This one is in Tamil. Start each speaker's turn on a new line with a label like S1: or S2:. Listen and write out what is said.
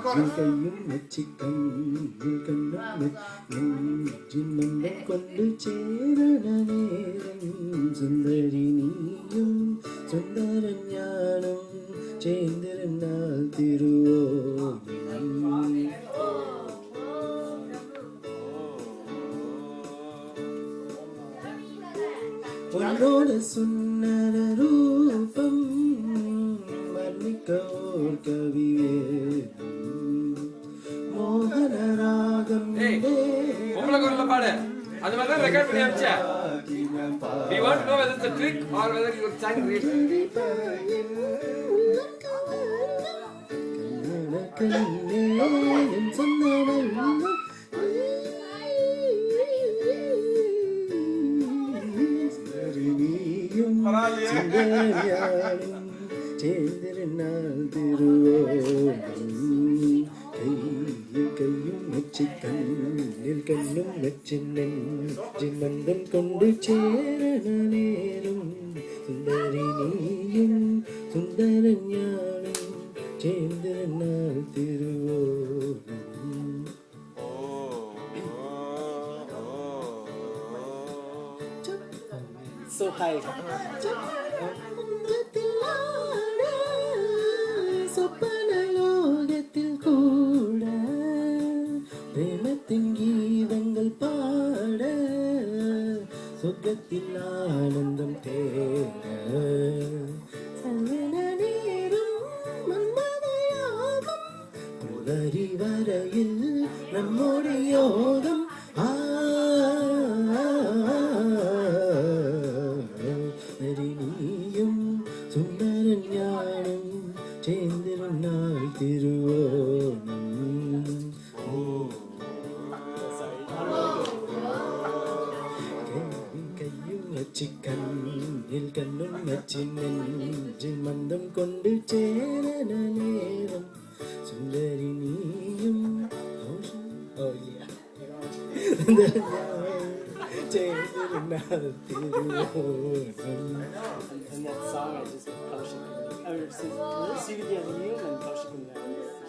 S1: கையும் நச்சிக்கண் கண்ணும் நெஞ்சின் கொண்டு சேரண நேரம் சுந்தரி நீயும் சுந்தர ஞானம் சேர்ந்திருந்தால் திருவோணி உன்னோட சுந்தர ரூபம் வர்ணிக்க ஓர் கவியே மோகன ராகம்
S2: பாடு அது மாதிரி தான் ரெக்கார்ட் பண்ணி அனுப்பிச்சா we want to know whether it's a trick or whether you sang really
S1: சேர்ந்திருந்தால் Thiruvonam கையும் நச்சிக்கண்ணில் கண்ணும் நச்சின்னந்தம் கொண்டு சேரண நேரும் சுந்தரி நீயும் சுந்தர ஞானம் சேர்ந்திருந்தால் திருவோணம்
S3: So high.
S1: சொப்பனலோகத்தில் கூட பிரேமத்தின் கீதங்கள் பாட சொர்க்கத்தில் ஆனந்தம் தேட சலன நேரம் மன்மதயாகம் புலரி வரையில் நம்முடைய யோகம் நீயும் சுந்தர ஞானம் சேர்ந்திருந்தால் திருவோணம் கையும் நச்சிக்கண்ணில் கண்ணும் நச்சி நெஞ்சின் மந்தம் கொண்டு சேரண நேரம் சுந்தரி நீயும் சேர்ந்திருந்தால் Thiruvonam.
S3: And that song I just Kaushik. Or Sivya and you and Kaushik and